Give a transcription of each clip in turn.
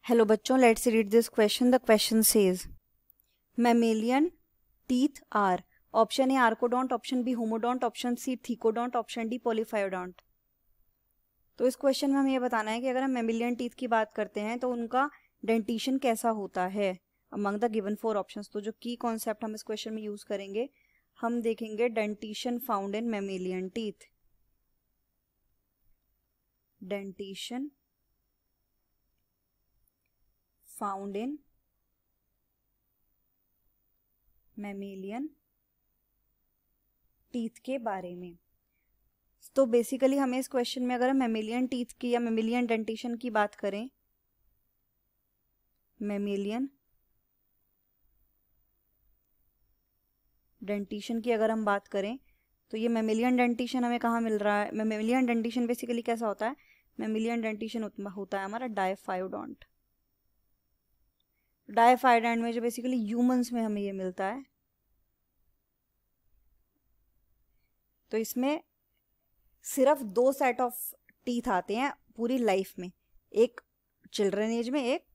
Hello बच्चों, let's read this question. The question says mammalian teeth are. Option A acrodont, option B homodont, option C thecodont, option D polyphyodont. तो इस question में हमें ये बताना है कि अगर हम मैमेलियन टीथ की बात करते हैं तो उनका डेंटिशन कैसा होता है among the given four options. तो जो की कॉन्सेप्ट हम इस क्वेश्चन में यूज करेंगे, हम देखेंगे dentition found in mammalian teeth. Dentition found in mammalian teeth के बारे में. तो बेसिकली हमें इस क्वेश्चन में अगर हम मैमेलियन टीथ की या मैमेलियन डेंटिशन की बात करें, मैमेलियन डेंटिशन की अगर हम बात करें तो ये मैमेलियन डेंटिशन हमें कहाँ मिल रहा है. मैमेलियन डेंटिशन बेसिकली कैसा होता है? मैमेलियन डेंटिशन होता है हमारा डायफायोडोंट. डायफायोडोंट में जो बेसिकली ह्यूमंस में हमें ये मिलता है. तो इसमें सिर्फ दो सेट ऑफ टीथ आते हैं पूरी लाइफ में, एक चिल्ड्रन एज में, एक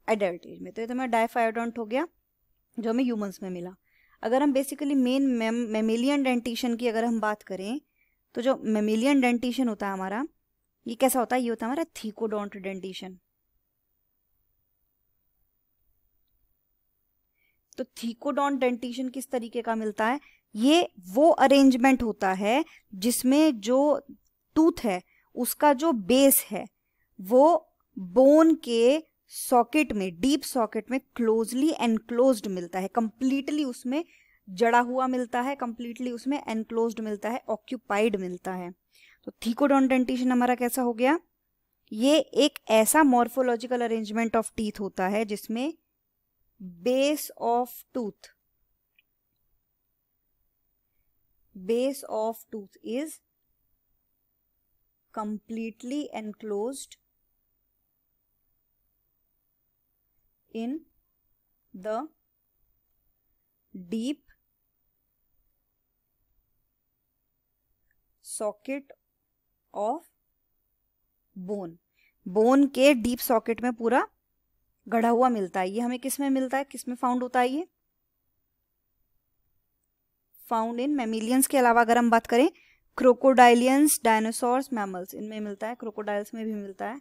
एडल्ट एज में. तो ये तो हमारा डायफायोडोंट हो गया जो हमें ह्यूमंस में मिला. अगर हम बेसिकली मेन मैमेलियन डेंटिशन की अगर हम बात करें तो जो मैमेलियन डेंटिशन होता है हमारा, ये कैसा होता है? ये होता है हमारा थीकोडोंट डेंटिशन. तो थीकोडोंट डेंटिशन किस तरीके का मिलता है? ये वो अरेंजमेंट होता है जिसमें जो टूथ है उसका जो बेस है वो बोन के सॉकेट में, डीप सॉकेट में क्लोजली एनक्लोज्ड मिलता है, कंप्लीटली उसमें जड़ा हुआ मिलता है, कंप्लीटली उसमें एनक्लोज्ड मिलता है, ऑक्यूपाइड मिलता है. तो थीकोडोंट डेंटिशन हमारा कैसा हो गया? ये एक ऐसा मॉर्फोलॉजिकल अरेंजमेंट ऑफ टीथ होता है जिसमें base of tooth is completely enclosed in the deep socket of bone. Bone के डीप सॉकेट में पूरा गढ़ा हुआ मिलता है. ये हमें किस में मिलता है, किस में फाउंड होता है? ये फाउंड इन मैमेलियंस के अलावा अगर हम बात करें क्रोकोडाइलियंस, डायनासोर्स, मैमल्स, इनमें मिलता है. क्रोकोडाइल्स में भी मिलता है,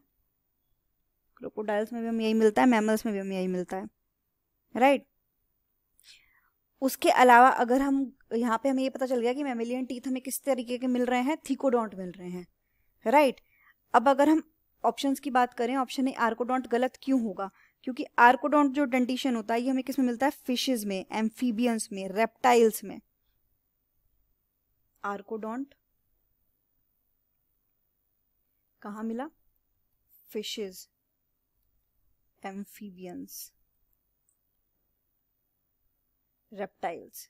क्रोकोडाइल्स में भी हमें यही मिलता है, मैमल्स में भी हमें यही मिलता है, राइट. उसके अलावा अगर हम यहाँ पे हमें ये पता चल गया कि मैमेलियन टीथ हमें किस तरीके के मिल रहे हैं, थीकोडोंट मिल रहे हैं, राइट. अब अगर हम ऑप्शंस की बात करें, ऑप्शन ए आर्कोडोंट गलत क्यों होगा? क्योंकि आर्कोडोंट जो डेंटिशन होता है ये हमें किस में मिलता है? फिशेस में, एम्फीबियंस में, रेप्टाइल्स में. आर्कोडोंट कहाँ मिला? फिशेस, एम्फीबियंस, रेप्टाइल्स,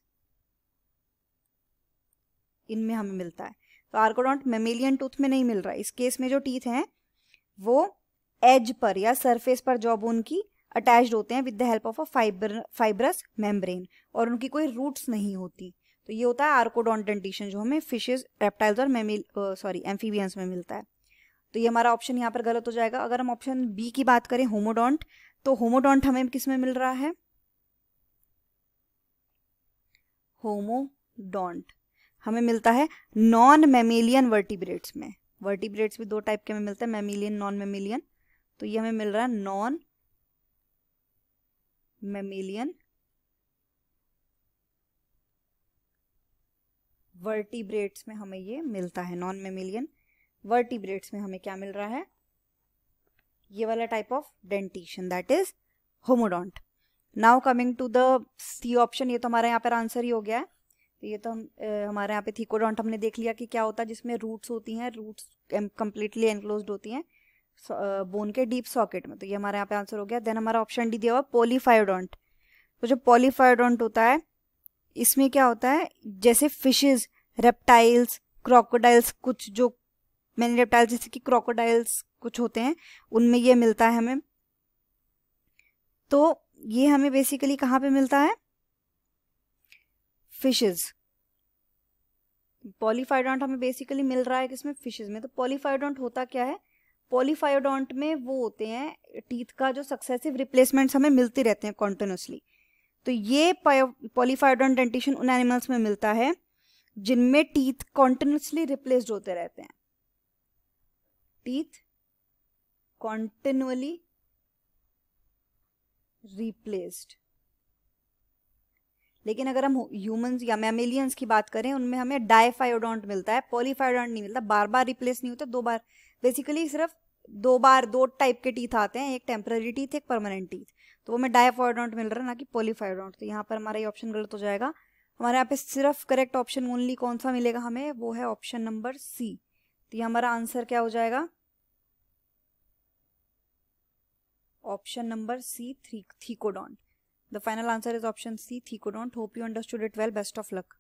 इनमें हमें मिलता है. तो आर्कोडोंट मैमेलियन टूथ में नहीं मिल रहा है. इस केस में जो टीथ हैं वो एज पर या सरफेस पर जॉ बोन की अटैच्ड होते हैं with the help of a fibrous membrane, और उनकी कोई रूट्स नहीं होती. तो ये होता है आर्कोडोंट डेंटिशन जो हमें फिशेस, रेप्टाइल्स और एम्फीबियंस में मिलता है. तो ये हमारा ऑप्शन यहाँ पर गलत हो जाएगा. अगर हम ऑप्शन बी की बात करें होमोडोंट, तो होमोडोंट हमें किस में मिल रहा है? होमोडोंट हमें मिलता है नॉन मैमेलियन वर्टिब्रेट्स में. वर्टिब्रेट्स भी दो टाइप के में मिलते हैं, मैमेलियन, नॉन मैमेलियन. तो ये हमें मिल रहा है नॉन मैमेलियन वर्टिब्रेट्स में हमें ये मिलता है. नॉन मैमेलियन वर्टिब्रेट्स में हमें क्या मिल रहा है? ये वाला type of dentition, that is homodont. Now coming to the C option, ये तो हमारे यहाँ पर आंसर ही हो गया है. तो ये तो हमारे यहाँ पे थीकोडोंट हमने देख लिया कि क्या होता है, जिसमें रूट्स होती हैं, रूट्स कंप्लीटली एनक्लोज्ड होती हैं बोन के डीप सॉकेट में. तो ये हमारे यहाँ पे आंसर हो गया. देन हमारा ऑप्शन डी दिया हुआ पॉलीफायोडोंट. तो जो पॉलीफायोडोंट होता है इसमें क्या होता है, जैसे फिशेस, रेप्टाइल्स, क्रोकोडाइल्स, कुछ जो मैनी रेप्टाइल्स जैसे कि क्रोकोडाइल्स कुछ होते हैं उनमें ये मिलता है हमें. तो ये हमें बेसिकली कहाँ पे मिलता है? फिशेस. पॉलीफायोडोंट हमें बेसिकली मिल रहा है किसमें? फिशेस में. तो पॉलीफायोडोंट होता क्या है? पॉलीफायोडोंट में वो होते हैं टीथ का जो सक्सेसिव रिप्लेसमेंट्स हमें मिलते रहते हैं कॉन्टिन्यूसली। तो ये पॉलीफायोडोंट डेंटिशन उन एनिमल्स में मिलता है जिनमें टीथ कॉन्टिन्यूसली रिप्लेस्ड होते रहते हैं, टीथ कॉन्टिन्यूअली रिप्लेस्ड। लेकिन अगर हम ह्यूमंस या मैमेलियंस की बात करें, उनमें हमें डाइफायोडोंट मिलता है, पॉलीफायोडोंट नहीं मिलता। बार बार रिप्लेस नहीं होते, 2 बार, बेसिकली सिर्फ 2 बार 2 टाइप के टीथ आते हैं, एक टेम्पररी टीथ, एक परमानेंट टीथ। तो वो हमें डाइफायोडोंट मिल रहा है, ना कि पॉलीफायोडोंट। तो यहाँ पर हमारा ये ऑप्शन गलत हो जाएगा। हमारे यहाँ पे सिर्फ करेक्ट ऑप्शन ओनली कौन सा मिलेगा हमें, वो है ऑप्शन नंबर सी। तो ये हमारा आंसर क्या हो जाएगा, option number C, thecodont. The final answer is option C, Thecodont. Hope you understood it well. Best of luck.